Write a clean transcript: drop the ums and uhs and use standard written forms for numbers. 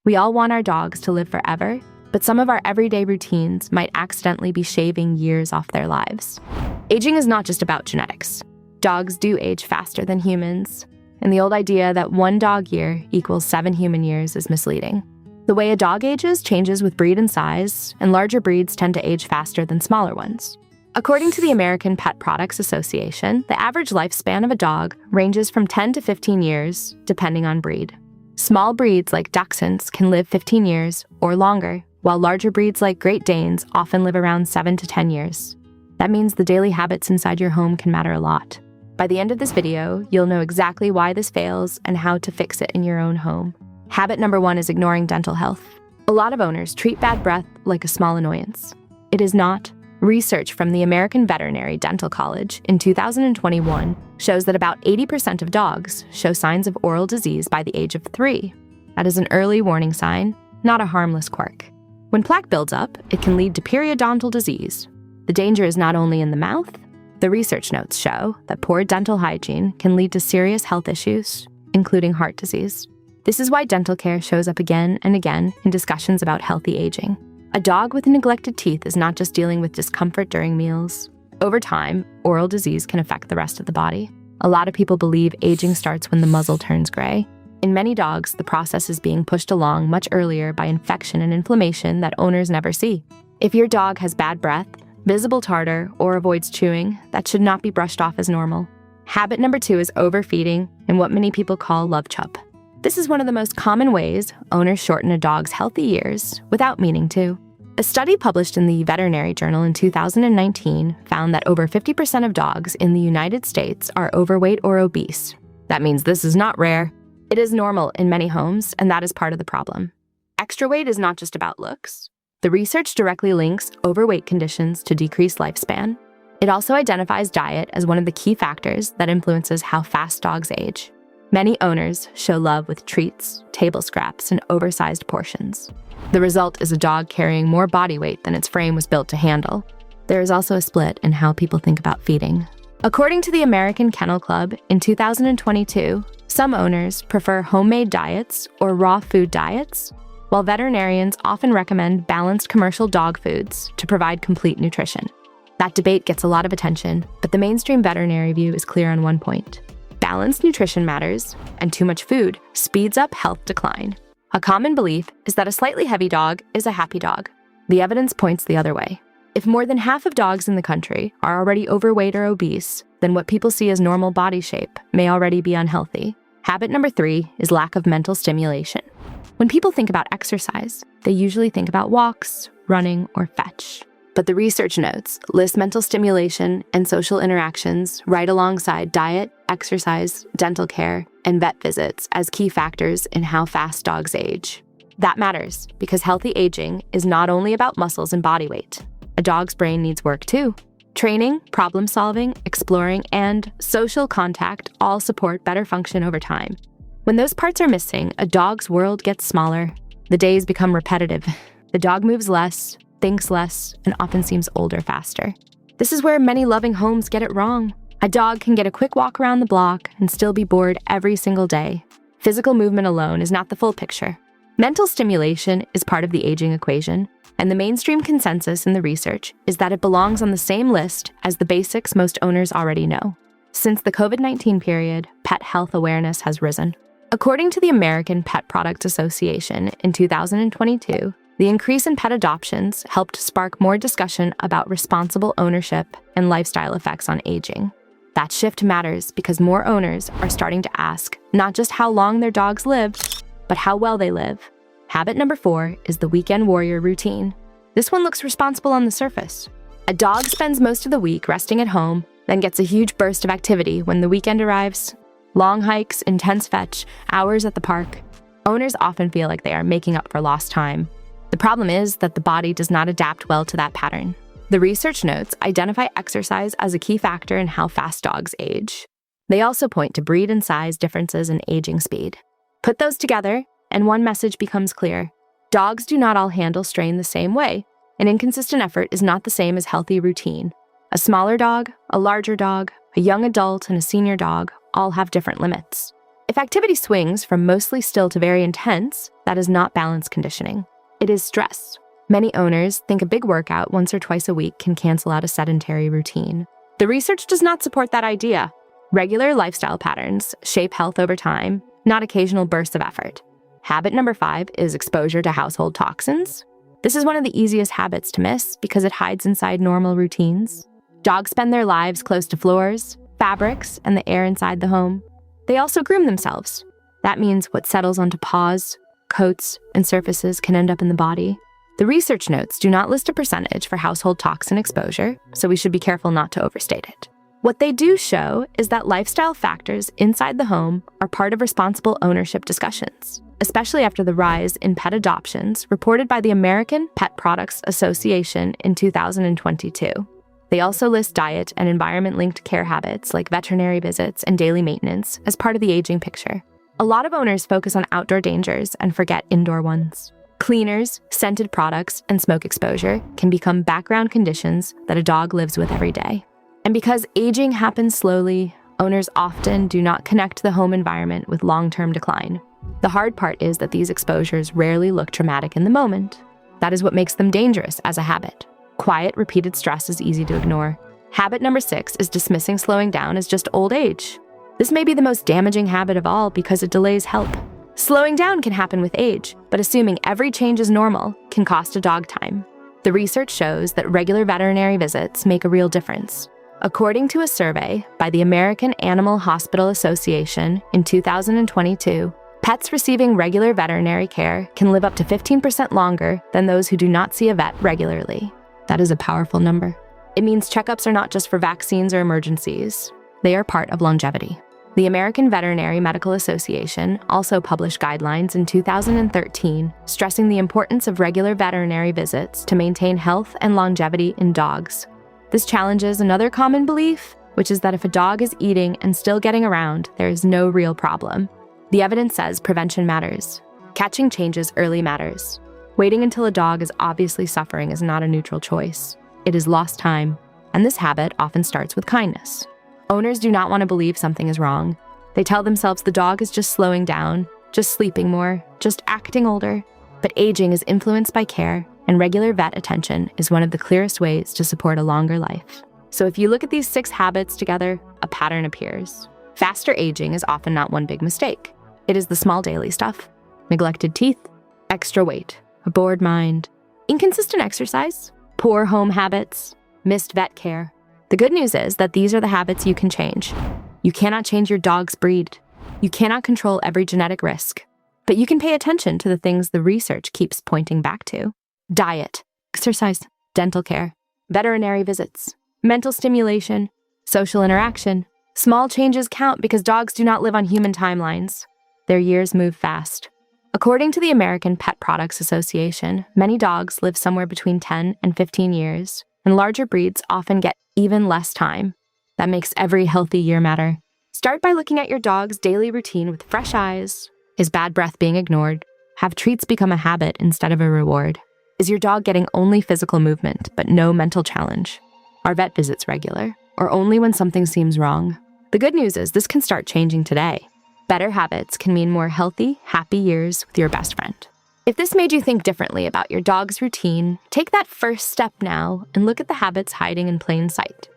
We all want our dogs to live forever, but some of our everyday routines might accidentally be shaving years off their lives. Aging is not just about genetics. Dogs do age faster than humans, and the old idea that 1 dog year equals 7 human years is misleading. The way a dog ages changes with breed and size, and larger breeds tend to age faster than smaller ones. According to the American Pet Products Association, the average lifespan of a dog ranges from 10 to 15 years, depending on breed. Small breeds like Dachshunds can live 15 years or longer, while larger breeds like Great Danes often live around 7 to 10 years. That means the daily habits inside your home can matter a lot. By the end of this video, you'll know exactly why this fails and how to fix it in your own home. Habit number 1 is ignoring dental health. A lot of owners treat bad breath like a small annoyance. It is not. Research from the American Veterinary Dental College in 2021 shows that about 80% of dogs show signs of oral disease by the age of 3. That is an early warning sign, not a harmless quirk. When plaque builds up, it can lead to periodontal disease. The danger is not only in the mouth. The research notes show that poor dental hygiene can lead to serious health issues, including heart disease. This is why dental care shows up again and again in discussions about healthy aging. A dog with neglected teeth is not just dealing with discomfort during meals. Over time, oral disease can affect the rest of the body. A lot of people believe aging starts when the muzzle turns gray. In many dogs, the process is being pushed along much earlier by infection and inflammation that owners never see. If your dog has bad breath, visible tartar, or avoids chewing, that should not be brushed off as normal. Habit number 2 is overfeeding and what many people call love chub. This is one of the most common ways owners shorten a dog's healthy years without meaning to. A study published in the Veterinary Journal in 2019 found that over 50% of dogs in the United States are overweight or obese. That means this is not rare. It is normal in many homes, and that is part of the problem. Extra weight is not just about looks. The research directly links overweight conditions to decreased lifespan. It also identifies diet as one of the key factors that influences how fast dogs age. Many owners show love with treats, table scraps, and oversized portions. The result is a dog carrying more body weight than its frame was built to handle. There is also a split in how people think about feeding. According to the American Kennel Club, in 2022, some owners prefer homemade diets or raw food diets, while veterinarians often recommend balanced commercial dog foods to provide complete nutrition. That debate gets a lot of attention, but the mainstream veterinary view is clear on one point. Balanced nutrition matters, and too much food speeds up health decline. A common belief is that a slightly heavy dog is a happy dog. The evidence points the other way. If more than half of dogs in the country are already overweight or obese, then what people see as normal body shape may already be unhealthy. Habit number 3 is lack of mental stimulation. When people think about exercise, they usually think about walks, running, or fetch. But the research notes list mental stimulation and social interactions right alongside diet, exercise, dental care, and vet visits as key factors in how fast dogs age. That matters because healthy aging is not only about muscles and body weight. A dog's brain needs work too. Training, problem solving, exploring, and social contact all support better function over time. When those parts are missing, a dog's world gets smaller. The days become repetitive. The dog moves less, thinks less, and often seems older faster. This is where many loving homes get it wrong. A dog can get a quick walk around the block and still be bored every single day. Physical movement alone is not the full picture. Mental stimulation is part of the aging equation, and the mainstream consensus in the research is that it belongs on the same list as the basics most owners already know. Since the COVID-19 period, pet health awareness has risen. According to the American Pet Products Association in 2022, the increase in pet adoptions helped spark more discussion about responsible ownership and lifestyle effects on aging. That shift matters because more owners are starting to ask not just how long their dogs live, but how well they live. Habit number 4 is the weekend warrior routine. This one looks responsible on the surface. A dog spends most of the week resting at home, then gets a huge burst of activity when the weekend arrives. Long hikes, intense fetch, hours at the park. Owners often feel like they are making up for lost time. The problem is that the body does not adapt well to that pattern. The research notes identify exercise as a key factor in how fast dogs age. They also point to breed and size differences in aging speed. Put those together, and one message becomes clear. Dogs do not all handle strain the same way. An inconsistent effort is not the same as healthy routine. A smaller dog, a larger dog, a young adult, and a senior dog all have different limits. If activity swings from mostly still to very intense, that is not balance conditioning. It is stress. Many owners think a big workout once or twice a week can cancel out a sedentary routine. The research does not support that idea. Regular lifestyle patterns shape health over time, not occasional bursts of effort. Habit number 5 is exposure to household toxins. This is one of the easiest habits to miss because it hides inside normal routines. Dogs spend their lives close to floors, fabrics, and the air inside the home. They also groom themselves. That means what settles onto paws, coats, and surfaces can end up in the body. The research notes do not list a percentage for household toxin exposure, so we should be careful not to overstate it. What they do show is that lifestyle factors inside the home are part of responsible ownership discussions, especially after the rise in pet adoptions reported by the American Pet Products Association in 2022. They also list diet and environment-linked care habits like veterinary visits and daily maintenance as part of the aging picture. A lot of owners focus on outdoor dangers and forget indoor ones. Cleaners, scented products, and smoke exposure can become background conditions that a dog lives with every day. And because aging happens slowly, owners often do not connect the home environment with long-term decline. The hard part is that these exposures rarely look traumatic in the moment. That is what makes them dangerous as a habit. Quiet, repeated stress is easy to ignore. Habit number 6 is dismissing slowing down as just old age. This may be the most damaging habit of all because it delays help. Slowing down can happen with age, but assuming every change is normal can cost a dog time. The research shows that regular veterinary visits make a real difference. According to a survey by the American Animal Hospital Association in 2022, pets receiving regular veterinary care can live up to 15% longer than those who do not see a vet regularly. That is a powerful number. It means checkups are not just for vaccines or emergencies. They are part of longevity. The American Veterinary Medical Association also published guidelines in 2013 stressing the importance of regular veterinary visits to maintain health and longevity in dogs. This challenges another common belief, which is that if a dog is eating and still getting around, there is no real problem. The evidence says prevention matters. Catching changes early matters. Waiting until a dog is obviously suffering is not a neutral choice. It is lost time, and this habit often starts with kindness. Owners do not want to believe something is wrong. They tell themselves the dog is just slowing down, just sleeping more, just acting older. But aging is influenced by care, and regular vet attention is one of the clearest ways to support a longer life. So if you look at these 6 habits together, a pattern appears. Faster aging is often not one big mistake. It is the small daily stuff. Neglected teeth, extra weight, a bored mind, inconsistent exercise, poor home habits, missed vet care. The good news is that these are the habits you can change. You cannot change your dog's breed. You cannot control every genetic risk. But you can pay attention to the things the research keeps pointing back to. Diet, exercise, dental care, veterinary visits, mental stimulation, social interaction. Small changes count because dogs do not live on human timelines. Their years move fast. According to the American Pet Products Association, many dogs live somewhere between 10 and 15 years, and larger breeds often get even less time. That makes every healthy year matter. Start by looking at your dog's daily routine with fresh eyes. Is bad breath being ignored? Have treats become a habit instead of a reward? Is your dog getting only physical movement but no mental challenge? Are vet visits regular, or only when something seems wrong? The good news is this can start changing today. Better habits can mean more healthy, happy years with your best friend. If this made you think differently about your dog's routine, take that first step now and look at the habits hiding in plain sight.